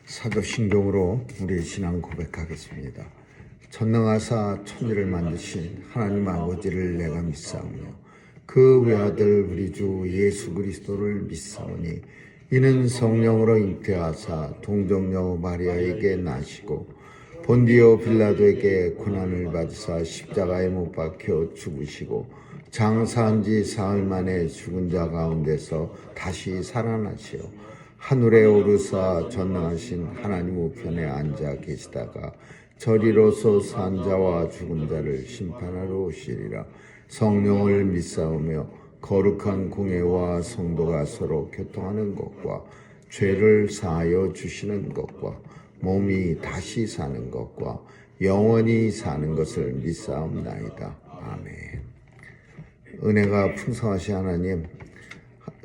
사도신경으로 우리의 신앙 고백하겠습니다. 전능하사 천지를 만드신 하나님 아버지를 내가 믿사오며 그 외아들 우리 주 예수 그리스도를 믿사오니 이는 성령으로 잉태하사 동정녀 마리아에게 나시고 본디오 빌라도에게 고난을 받으사 십자가에 못 박혀 죽으시고 장사한 지 사흘 만에 죽은 자 가운데서 다시 살아나시어 하늘에 오르사 전능하신 하나님 우편에 앉아 계시다가 저리로서 산 자와 죽은 자를 심판하러 오시리라. 성령을 믿사오며 거룩한 공회와 성도가 서로 교통하는 것과 죄를 사하여 주시는 것과 몸이 다시 사는 것과 영원히 사는 것을 믿사옵나이다. 아멘. 은혜가 풍성하신 하나님,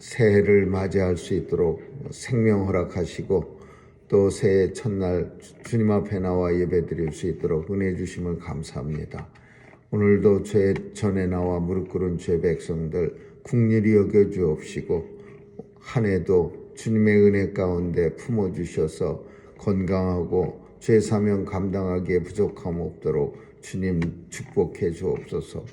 새해를 맞이할 수 있도록 생명 허락하시고 또 새해 첫날 주님 앞에 나와 예배드릴 수 있도록 은혜 주심을 감사합니다. 오늘도 죄 전에 나와 무릎 꿇은 죄 백성들 긍휼히 여겨 주옵시고 한 해도 주님의 은혜 가운데 품어주셔서 건강하고 죄 사명 감당하기에 부족함 없도록 주님 축복해 주옵소서.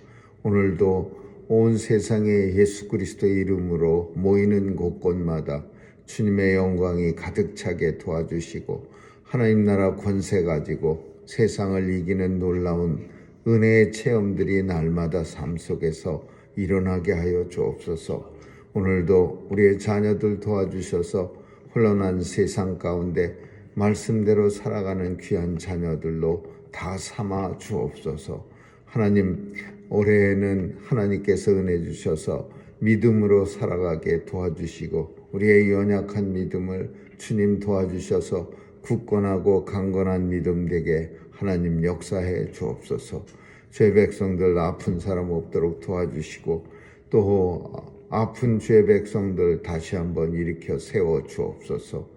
오늘도 온 세상에 예수 그리스도의 이름으로 모이는 곳곳마다 주님의 영광이 가득 차게 도와주시고 하나님 나라 권세 가지고 세상을 이기는 놀라운 은혜의 체험들이 날마다 삶 속에서 일어나게 하여 주옵소서. 오늘도 우리의 자녀들 도와주셔서 혼란한 세상 가운데 말씀대로 살아가는 귀한 자녀들로 다 삼아 주옵소서. 하나님, 올해에는 하나님께서 은혜 주셔서 믿음으로 살아가게 도와주시고 우리의 연약한 믿음을 주님 도와주셔서 굳건하고 강건한 믿음 되게 하나님 역사해 주옵소서. 죄 백성들 아픈 사람 없도록 도와주시고 또 아픈 죄 백성들 다시 한번 일으켜 세워 주옵소서.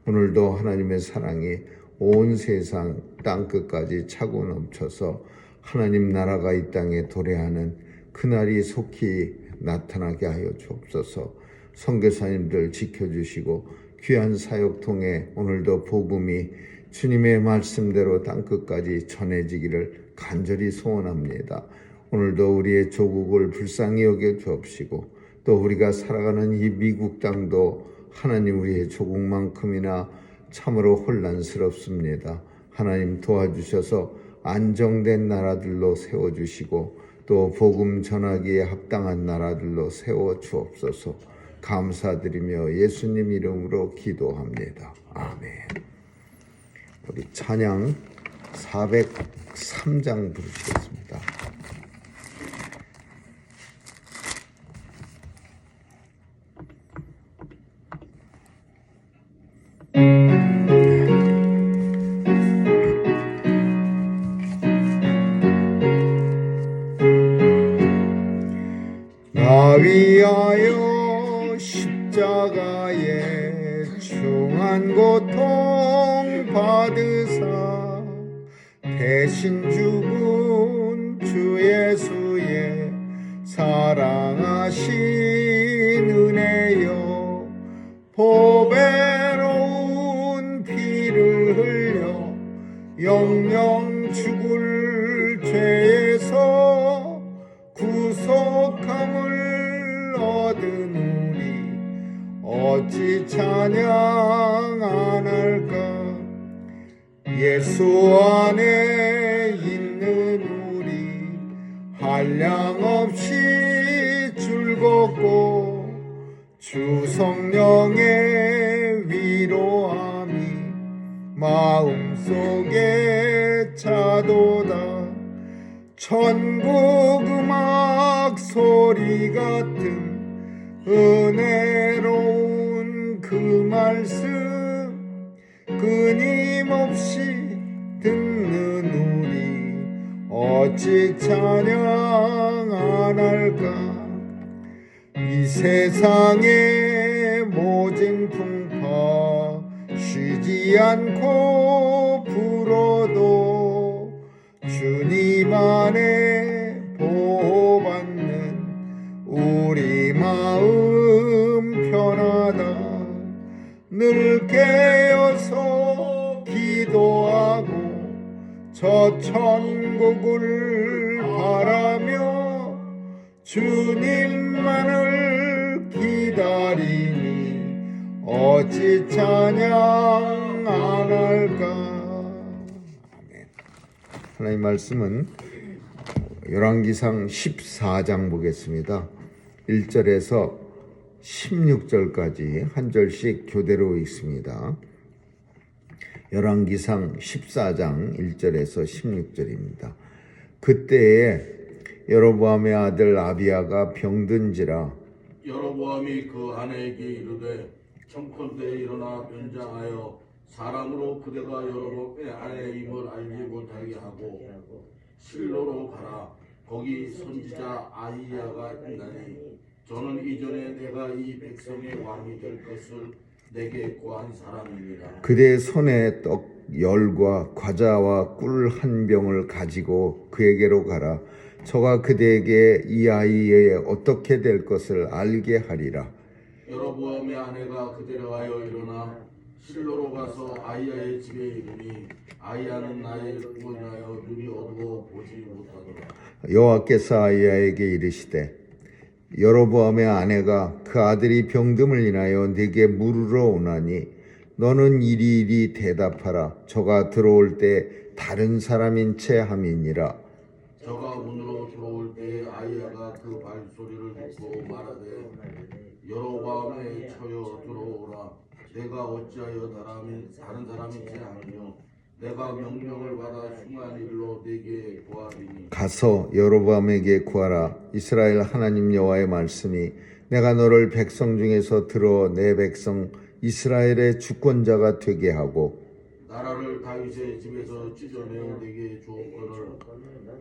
오늘도 하나님의 사랑이 온 세상 땅끝까지 차고 넘쳐서 하나님 나라가 이 땅에 도래하는 그날이 속히 나타나게 하여 주옵소서. 선교사님들 지켜주시고 귀한 사역 통해 오늘도 복음이 주님의 말씀대로 땅끝까지 전해지기를 간절히 소원합니다. 오늘도 우리의 조국을 불쌍히 여겨 주옵시고 또 우리가 살아가는 이 미국 땅도 하나님 우리의 조국만큼이나 참으로 혼란스럽습니다. 하나님 도와주셔서 안정된 나라들로 세워주시고 또 복음 전하기에 합당한 나라들로 세워주옵소서. 감사드리며 예수님 이름으로 기도합니다. 아멘. 우리 찬양 403장 부르시겠습니다. 나 위하여 십자가에 중한 고통 받으사 대신 죽은 주 예수의 사랑하신 은혜여 보배로운 피를 흘려 영영 죽을 죄에서 구속함을 얻은 우리 어찌 찬양 안 할까. 예수 안에 있는 우리 한량없이 즐겁고 주 성령의 위로함이 마음속에 차도다. 천국 음악 소리 같은 은혜로운 그 말씀 끊임없이 듣는 우리 어찌 찬양 안 할까. 이 세상의 모진 풍파 쉬지 않고 불어도 주님 안에 보호받는 우리 마음 편하다. 늘 깨어서 저 천국을 바라며 주님만을 기다리니 어찌 찬양 안 할까. 아멘. 하나님 말씀은 열왕기상 14장 보겠습니다. 1절에서 16절까지 한 절씩 교대로 읽습니다. 열왕기상 14장 1절에서 16절입니다. 그때에 여로보암의 아들 아비야가 병든지라 여로보암이 그 아내에게 이르되 청컨대 일어나 변장하여 사람으로 그대가 여로보암의 아내임을 알지 못하게 하고 실로로 가라. 거기 선지자 아히야가 있나니 저는 이전에 내가 이 백성의 왕이 될 것을 내게 구한 사람입니다. 그대의 손에 떡 열과 과자와 꿀 한 병을 가지고 그에게로 가라. 저가 그대에게 이 아이의 어떻게 될 것을 알게 하리라. 여로보암의 아내가 그대로하여 일어나 실로로 가서 아히야의 집에 이르니 아히야는 나의 인하여 눈이 어두워 보지 못하더라. 여호와께서 아히야에게 이르시되 여로보암의 아내가 그 아들이 병듦을 인하여 네게 물으러 오나니 너는 이리이리 대답하라. 저가 들어올 때 다른 사람인 채 함이니라. 저가 문으로 들어올 때 아히야가 그 발소리를 듣고 말하되 여로보암의 처여 들어오라. 내가 어찌하여 다른 사람인 채 하며 내가 명령을 받아 흉한 일로 내게 구하리니 가서 여로보암에게 구하라. 이스라엘 하나님 여호와의 말씀이 내가 너를 백성 중에서 들어 내 백성 이스라엘의 주권자가 되게 하고 나라를 다윗의 집에서 찢어내어 내게 주었거늘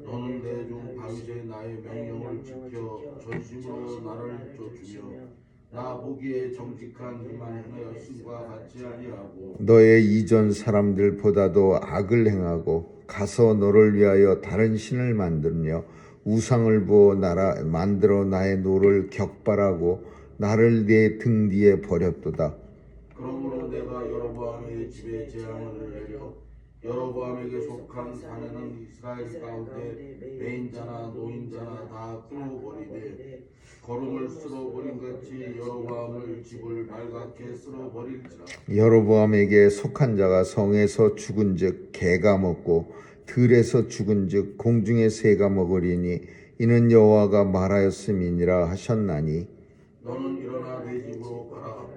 너는 내 종 다윗의 나의 명령을 지켜 전심으로 나를 쫓으며 나 보기에 정직한 일만 행하였음과 같이 아니하고 너의 이전 사람들보다도 악을 행하고 가서 너를 위하여 다른 신을 만들며 우상을 부어 만들어 나의 노를 격발하고 나를 내 등 뒤에 버렸도다. 그러므로 내가 여로보암의 집에 재앙을 내려 여로보암에게 속한 사내는 이스라엘 가운데 매인자나 노인자나 다 끊어버리되 거름을 쓸어버린 같이 여로보암을 집을 발갛게 쓸어버릴지라. 여로보암에게 속한 자가 성에서 죽은즉 개가 먹고 들에서 죽은즉 공중의 새가 먹으리니 이는 여호와가 말하였음이니라 하셨나니 너는 일어나 내 집으로 가라.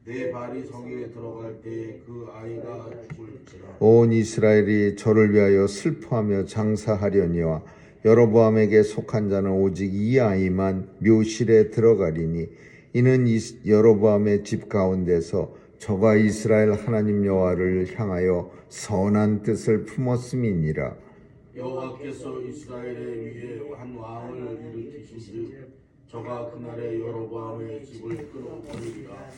내 발이 성에 들어갈 때 그 아이가 죽을지라. 온 이스라엘이 저를 위하여 슬퍼하며 장사하려니와 여로보암에게 속한 자는 오직 이 아이만 묘실에 들어가리니 이는 여로보암의 집 가운데서 저가 이스라엘 하나님 여호와를 향하여 선한 뜻을 품었음이니라. 여호와께서 이스라엘의 위에 한 왕을 일으키신즉 저가 그날에 여로보암의 집을 끊어버리리라.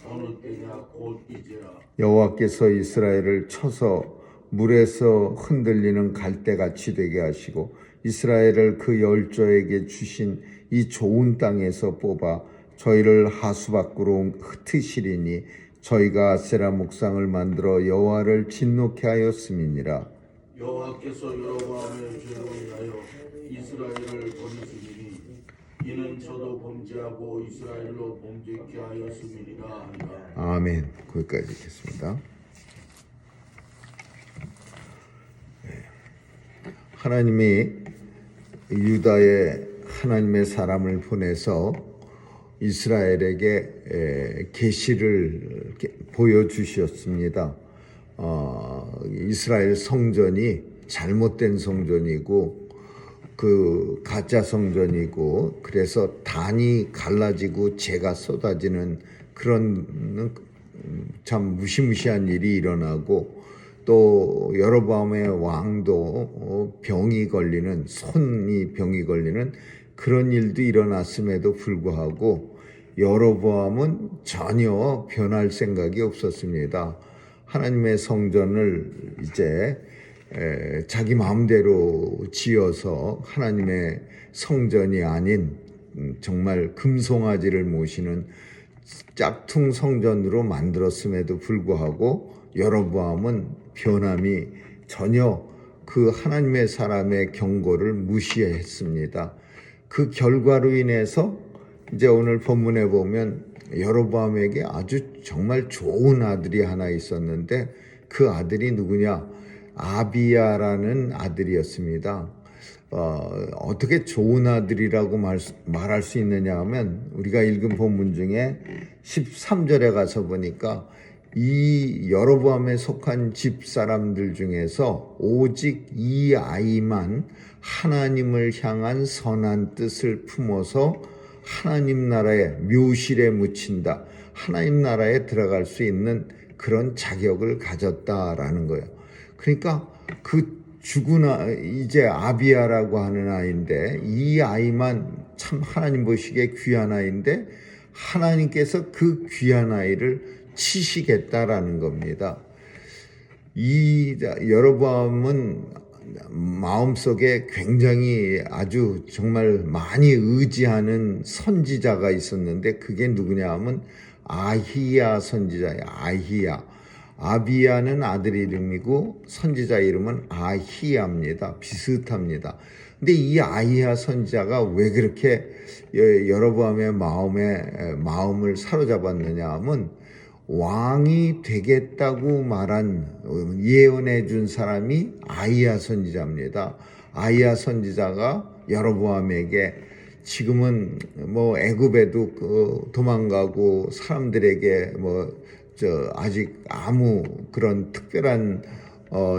어느 때냐 곧 이제라. 여호와께서 이스라엘을 쳐서 물에서 흔들리는 갈대같이 되게 하시고 이스라엘을 그 열조에게 주신 이 좋은 땅에서 뽑아 저희를 하수 밖으로 흩으시리니 저희가 아세라 목상을 만들어 여호와를 진노케 하였음이니라. 여호와께서 여로보암의 죄로 인하여 이스라엘을 버리시리니 이는 저도 범죄하고 이스라엘로 범죄케 하였음이니라 하니라. 아멘. 거기까지 읽겠습니다. 하나님이 유다에 하나님의 사람을 보내서 이스라엘에게 계시를 보여주셨습니다. 이스라엘 성전이 잘못된 성전이고 그 가짜 성전이고 그래서 단이 갈라지고 재가 쏟아지는 그런 참 무시무시한 일이 일어나고 또 여로보암의 왕도 병이 걸리는 손이 병이 걸리는 그런 일도 일어났음에도 불구하고 여로보암은 전혀 변할 생각이 없었습니다. 하나님의 성전을 이제 자기 마음대로 지어서 하나님의 성전이 아닌 정말 금송아지를 모시는 짝퉁 성전으로 만들었음에도 불구하고 여로보암은 변함이 전혀 그 하나님의 사람의 경고를 무시했습니다. 그 결과로 인해서 이제 오늘 본문에 보면 여로보암에게 아주 정말 좋은 아들이 하나 있었는데 그 아들이 누구냐? 아비야라는 아들이었습니다. 어떻게 좋은 아들이라고 말할 수 있느냐 하면 우리가 읽은 본문 중에 13절에 가서 보니까 이 여로보암에 속한 집 사람들 중에서 오직 이 아이만 하나님을 향한 선한 뜻을 품어서 하나님 나라에 묘실에 묻힌다. 하나님 나라에 들어갈 수 있는 그런 자격을 가졌다라는 거예요. 그러니까 그 죽으나 이제 아비야라고 하는 아이인데 이 아이만 참 하나님 보시기에 귀한 아이인데 하나님께서 그 귀한 아이를 치시겠다라는 겁니다. 이 여로보암은 마음속에 굉장히 아주 정말 많이 의지하는 선지자가 있었는데 그게 누구냐 하면 아히야 선지자예요. 아히야. 아비야는 아들 이름이고 선지자 이름은 아히야입니다. 비슷합니다. 근데 이 아히야 선지자가 왜 그렇게 여로보암의 마음을 사로잡았느냐 하면 왕이 되겠다고 말한 예언해 준 사람이 아히야 선지자입니다. 아히야 선지자가 여로보암에게 지금은 뭐 애굽에도 도망가고 사람들에게 아직 아무 그런 특별한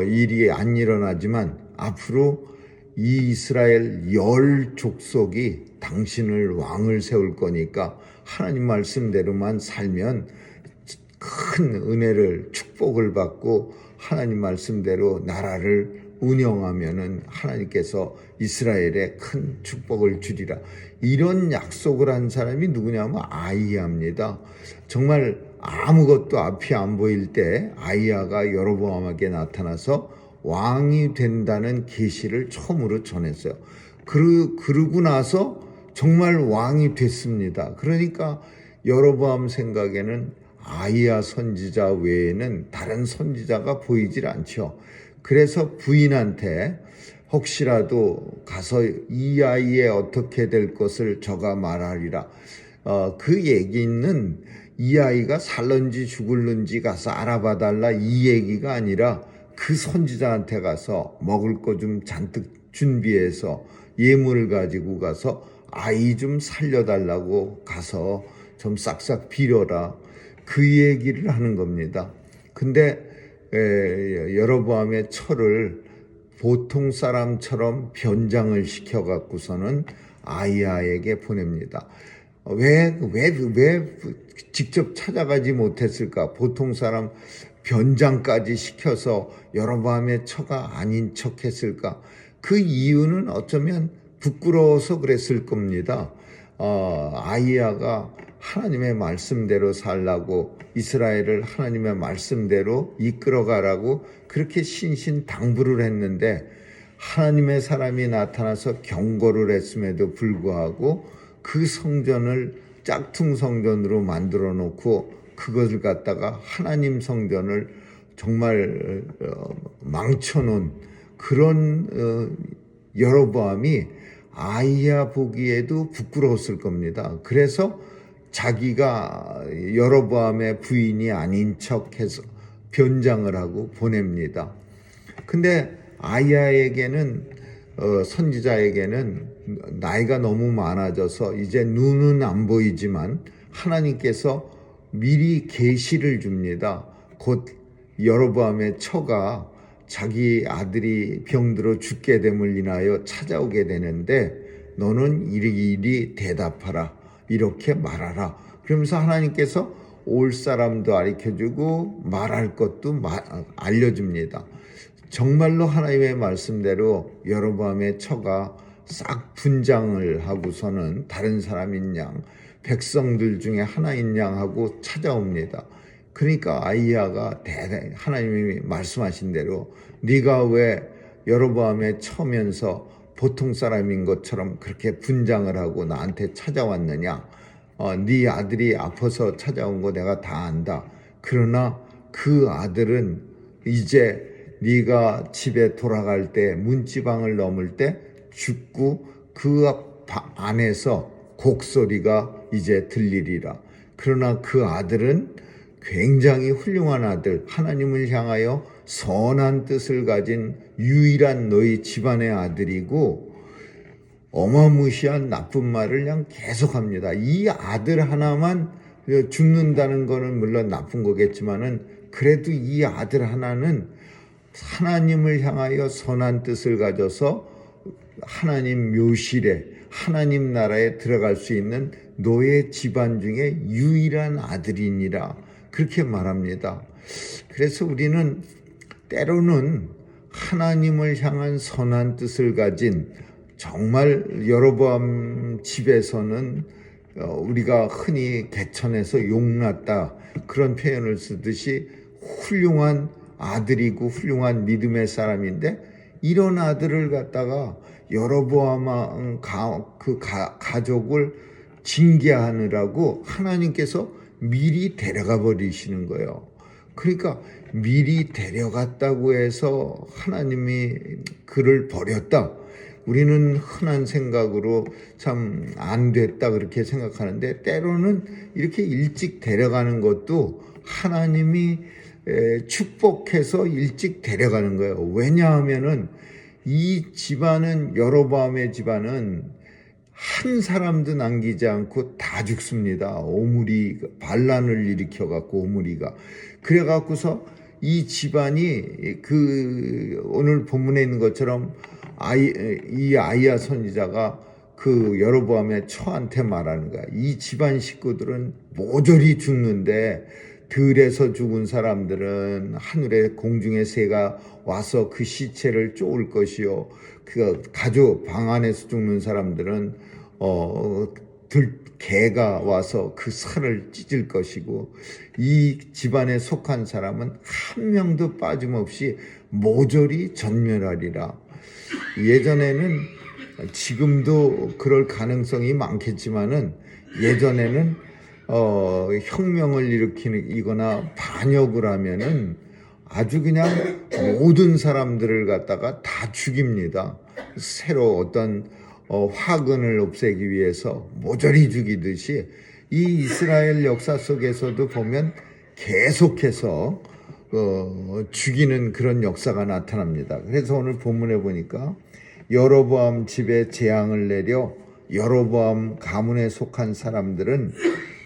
일이 안 일어나지만 앞으로 이 이스라엘 10족속이 당신을 왕을 세울 거니까 하나님 말씀대로만 살면 큰 은혜를 축복을 받고 하나님 말씀대로 나라를 운영하면은 하나님께서 이스라엘에 큰 축복을 주리라. 이런 약속을 한 사람이 누구냐면 아히야입니다. 정말 아무것도 앞이 안 보일 때 아히야가 여로보암에게 나타나서 왕이 된다는 계시를 처음으로 전했어요. 그러고 나서 정말 왕이 됐습니다. 그러니까 여로보암 생각에는 아히야 선지자 외에는 다른 선지자가 보이질 않죠. 그래서 부인한테 혹시라도 가서 이 아이의 어떻게 될 것을 저가 말하리라. 그 얘기는 이 아이가 살는지 죽을는지 가서 알아봐 달라 이 얘기가 아니라 그 선지자한테 가서 먹을 거 좀 잔뜩 준비해서 예물을 가지고 가서 아이 좀 살려달라고 가서 좀 싹싹 빌어라. 그 얘기를 하는 겁니다. 근데 여로보암의 철을 보통 사람처럼 변장을 시켜갖고서는 아히야에게 보냅니다. 왜 직접 찾아가지 못했을까? 보통 사람 변장까지 시켜서 여로보암의 처가 아닌 척 했을까? 그 이유는 어쩌면 부끄러워서 그랬을 겁니다. 아히야가 하나님의 말씀대로 살라고 이스라엘을 하나님의 말씀대로 이끌어가라고 그렇게 신신당부를 했는데 하나님의 사람이 나타나서 경고를 했음에도 불구하고 그 성전을 짝퉁 성전으로 만들어 놓고 그것을 갖다가 하나님 성전을 정말 망쳐놓은 그런 여로보암이 아히야 보기에도 부끄러웠을 겁니다. 그래서 자기가 여로보암의 부인이 아닌 척해서 변장을 하고 보냅니다. 근데 아히야에게는 선지자에게는 나이가 너무 많아져서 이제 눈은 안 보이지만 하나님께서 미리 계시를 줍니다. 곧 여로보암의 처가 자기 아들이 병들어 죽게 됨을 인하여 찾아오게 되는데 너는 이리 대답하라. 이렇게 말하라. 그러면서 하나님께서 올 사람도 가르쳐주고 말할 것도 알려줍니다. 정말로 하나님의 말씀대로 여로보암의 처가 싹 분장을 하고서는 다른 사람인 양, 백성들 중에 하나인 양 하고 찾아옵니다. 그러니까 아히야가 하나님이 말씀하신 대로 네가 왜 여로보암의 처면서 보통 사람인 것처럼 그렇게 분장을 하고 나한테 찾아왔느냐? 네 아들이 아파서 찾아온 거 내가 다 안다. 그러나 그 아들은 이제 네가 집에 돌아갈 때 문지방을 넘을 때 죽고 그 안에서 곡소리가 이제 들리리라. 그러나 그 아들은 굉장히 훌륭한 아들, 하나님을 향하여 선한 뜻을 가진 유일한 너희 집안의 아들이고 어마무시한 나쁜 말을 그냥 계속합니다. 이 아들 하나만 죽는다는 거는 물론 나쁜 거겠지만은 그래도 이 아들 하나는 하나님을 향하여 선한 뜻을 가져서 하나님 묘실에 하나님 나라에 들어갈 수 있는 너의 집안 중에 유일한 아들이니라 그렇게 말합니다. 그래서 우리는 때로는 하나님을 향한 선한 뜻을 가진 정말 여로보암 집에서는 우리가 흔히 개천에서 용났다 그런 표현을 쓰듯이 훌륭한 아들이고 훌륭한 믿음의 사람인데 이런 아들을 갖다가 여로보암 가족을 징계하느라고 하나님께서 미리 데려가 버리시는 거예요. 그러니까 미리 데려갔다고 해서 하나님이 그를 버렸다. 우리는 흔한 생각으로 참 안 됐다 그렇게 생각하는데 때로는 이렇게 일찍 데려가는 것도 하나님이 축복해서 일찍 데려가는 거예요. 왜냐하면은 이 집안은 여로보암의 집안은 한 사람도 남기지 않고 다 죽습니다. 오므리 반란을 일으켜 갖고 오므리가 그래 갖고서 이 집안이 오늘 본문에 있는 것처럼 이 아이야 선지자가 그 여로보암의 처한테 말하는 거야. 이 집안 식구들은 모조리 죽는데 들에서 죽은 사람들은 하늘에 공중의 새가 와서 그 시체를 쪼을 것이요. 그 가족 방 안에서 죽는 사람들은 개가 와서 그 살을 찢을 것이고 이 집안에 속한 사람은 한 명도 빠짐없이 모조리 전멸하리라. 예전에는 지금도 그럴 가능성이 많겠지만은 예전에는 혁명을 일으키거나 반역을 하면은 아주 그냥 모든 사람들을 갖다가 다 죽입니다. 새로 어떤 화근을 없애기 위해서 모조리 죽이듯이 이 이스라엘 역사 속에서도 보면 계속해서 죽이는 그런 역사가 나타납니다. 그래서 오늘 본문에 보니까 여로보암 집에 재앙을 내려 여로보암 가문에 속한 사람들은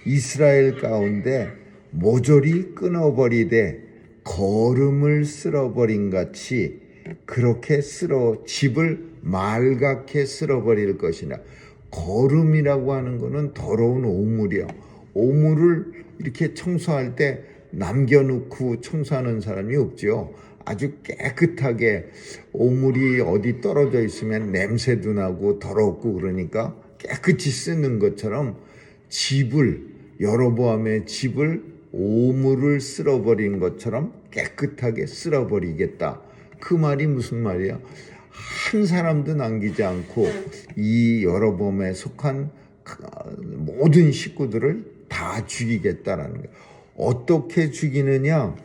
이스라엘 가운데 모조리 끊어버리되 거름을 쓸어버린 같이 그렇게 집을 말갛게 쓸어버릴 것이냐. 거름이라고 하는 것은 더러운 오물이요. 오물을 이렇게 청소할 때 남겨놓고 청소하는 사람이 없죠. 아주 깨끗하게 오물이 어디 떨어져 있으면 냄새도 나고 더럽고 그러니까 깨끗이 쓰는 것처럼 여로보암의 집을 오물을 쓸어버린 것처럼 깨끗하게 쓸어버리겠다. 그 말이 무슨 말이야? 한 사람도 남기지 않고 이 여로보암에 속한 모든 식구들을 다 죽이겠다라는 거예요. 어떻게 죽이느냐?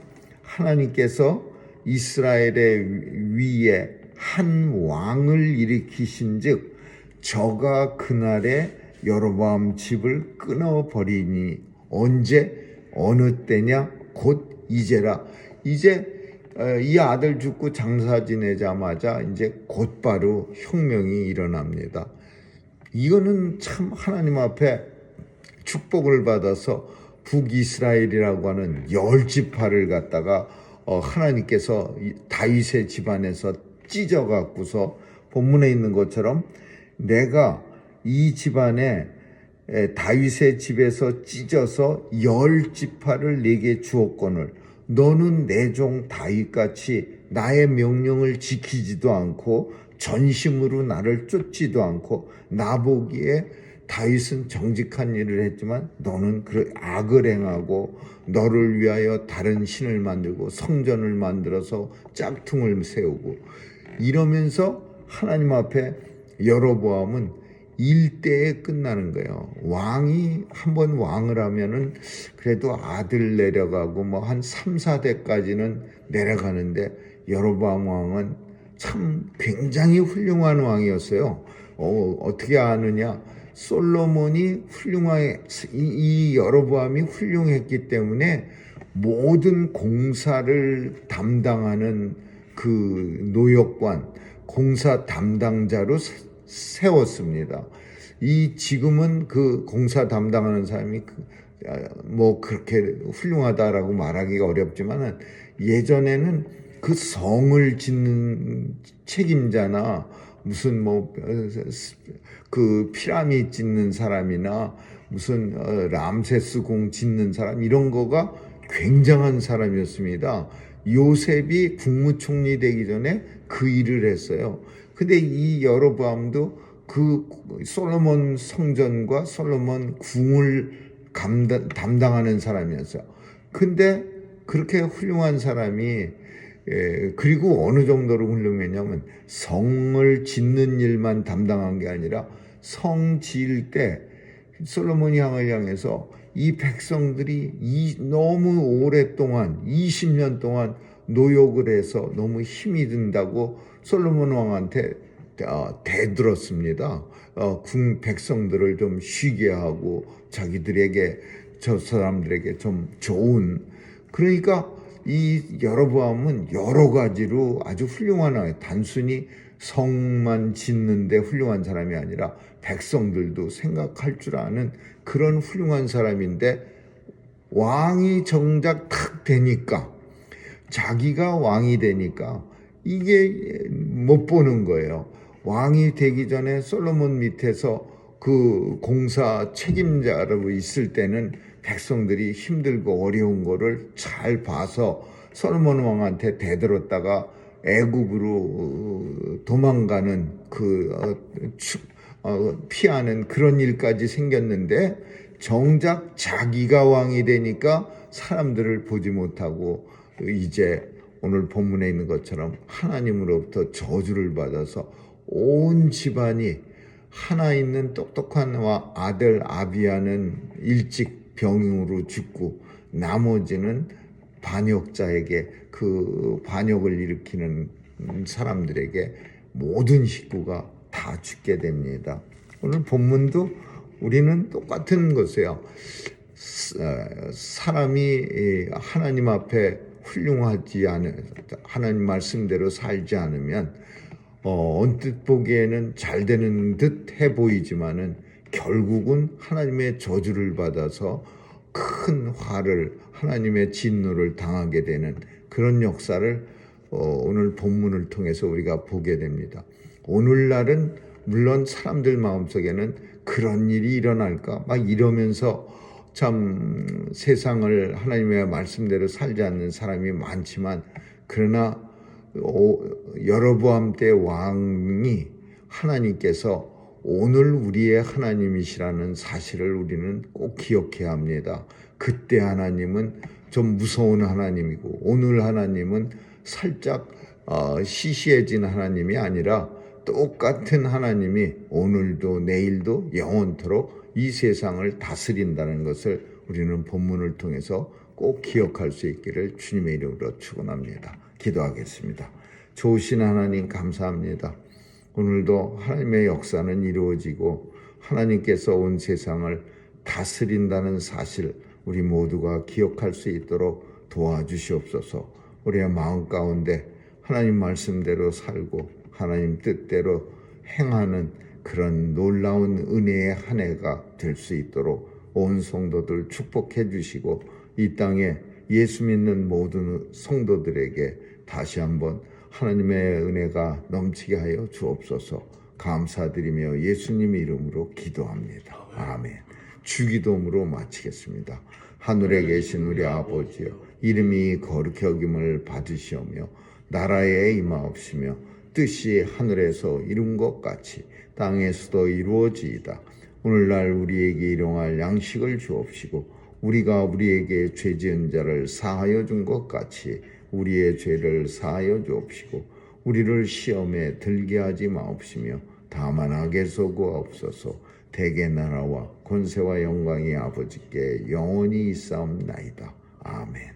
하나님께서 이스라엘의 위에 한 왕을 일으키신즉 저가 그날에 여로보암 집을 끊어버리니 언제 어느 때냐 곧 이제라. 이제 이 아들 죽고 장사 지내자마자 이제 곧바로 혁명이 일어납니다. 이거는 참 하나님 앞에 축복을 받아서 북이스라엘이라고 하는 10지파를 갖다가 하나님께서 다윗의 집안에서 찢어갖고서 본문에 있는 것처럼 내가 이 집안에 다윗의 집에서 찢어서 10지파를 내게 주었거늘 너는 내 종 다윗같이 나의 명령을 지키지도 않고 전심으로 나를 쫓지도 않고 나보기에 다윗은 정직한 일을 했지만 너는 악을 행하고 너를 위하여 다른 신을 만들고 성전을 만들어서 짝퉁을 세우고 이러면서 하나님 앞에 여로보암은 일대에 끝나는 거예요. 왕이 한번 왕을 하면은 그래도 아들 내려가고 뭐 한 3, 4대까지는 내려가는데 여로보암 왕은 참 굉장히 훌륭한 왕이었어요. 어떻게 아느냐? 솔로몬이 이 여로보암이 훌륭했기 때문에 모든 공사를 담당하는 그 노역관, 공사 담당자로 세웠습니다. 지금은 그 공사 담당하는 사람이 뭐 그렇게 훌륭하다라고 말하기가 어렵지만은 예전에는 그 성을 짓는 책임자나 무슨 뭐 그 피라미드 짓는 사람이나 무슨 람세스 공 짓는 사람 이런 거가 굉장한 사람이었습니다. 요셉이 국무총리 되기 전에 그 일을 했어요. 근데 이 여로보암도 그 솔로몬 성전과 솔로몬 궁을 담당하는 사람이었어요. 근데 그렇게 훌륭한 사람이 그리고 어느 정도로 훌륭했냐면 성을 짓는 일만 담당한 게 아니라 성 지을 때 솔로몬 왕을 향해서 이 백성들이 너무 오랫동안 20년 동안 노역을 해서 너무 힘이 든다고 솔로몬 왕한테 대들었습니다. 백성들을 좀 쉬게 하고 자기들에게 저 사람들에게 좀 좋은 그러니까 이 여로보암은 여러 가지로 아주 훌륭한 왕이에요. 단순히 성만 짓는데 훌륭한 사람이 아니라 백성들도 생각할 줄 아는 그런 훌륭한 사람인데 왕이 정작 탁 되니까 자기가 왕이 되니까 이게 못 보는 거예요. 왕이 되기 전에 솔로몬 밑에서 그 공사 책임자로 있을 때는 백성들이 힘들고 어려운 거를 잘 봐서 솔로몬 왕한테 대들었다가 애굽으로 도망가는 피하는 그런 일까지 생겼는데 정작 자기가 왕이 되니까 사람들을 보지 못하고 이제 오늘 본문에 있는 것처럼 하나님으로부터 저주를 받아서 온 집안이 하나 있는 똑똑한 아들 아비야는 일찍 병으로 죽고 나머지는 반역자에게 그 반역을 일으키는 사람들에게 모든 식구가 다 죽게 됩니다. 오늘 본문도 우리는 똑같은 것이에요. 사람이 하나님 앞에 훌륭하지 않은 하나님 말씀대로 살지 않으면 언뜻 보기에는 잘 되는 듯 해 보이지만은 결국은 하나님의 저주를 받아서 큰 화를 하나님의 진노를 당하게 되는 그런 역사를 오늘 본문을 통해서 우리가 보게 됩니다. 오늘날은 물론 사람들 마음속에는 그런 일이 일어날까 막 이러면서 참 세상을 하나님의 말씀대로 살지 않는 사람이 많지만 그러나 여로보암 때 왕이 하나님께서 오늘 우리의 하나님이시라는 사실을 우리는 꼭 기억해야 합니다. 그때 하나님은 좀 무서운 하나님이고 오늘 하나님은 살짝 시시해진 하나님이 아니라 똑같은 하나님이 오늘도 내일도 영원토록 이 세상을 다스린다는 것을 우리는 본문을 통해서 꼭 기억할 수 있기를 주님의 이름으로 축원합니다. 기도하겠습니다. 좋으신 하나님 감사합니다. 오늘도 하나님의 역사는 이루어지고 하나님께서 온 세상을 다스린다는 사실 우리 모두가 기억할 수 있도록 도와주시옵소서. 우리의 마음 가운데 하나님 말씀대로 살고 하나님 뜻대로 행하는 그런 놀라운 은혜의 한 해가 될 수 있도록 온 성도들 축복해 주시고 이 땅에 예수 믿는 모든 성도들에게 다시 한번 하나님의 은혜가 넘치게 하여 주옵소서. 감사드리며 예수님의 이름으로 기도합니다. 아멘. 주기도문으로 마치겠습니다. 하늘에 계신 우리 아버지여, 이름이 거룩히 여김을 받으시오며 나라에 임하옵시며 뜻이 하늘에서 이룬 것 같이 땅에서도 이루어지이다. 오늘날 우리에게 일용할 양식을 주옵시고 우리가 우리에게 죄 지은 자를 사하여 준 것 같이 우리의 죄를 사하여 주옵시고 우리를 시험에 들게 하지 마옵시며 다만 악에서 구하옵소서. 대개 나라와 권세와 영광이 아버지께 영원히 있사옵나이다. 아멘.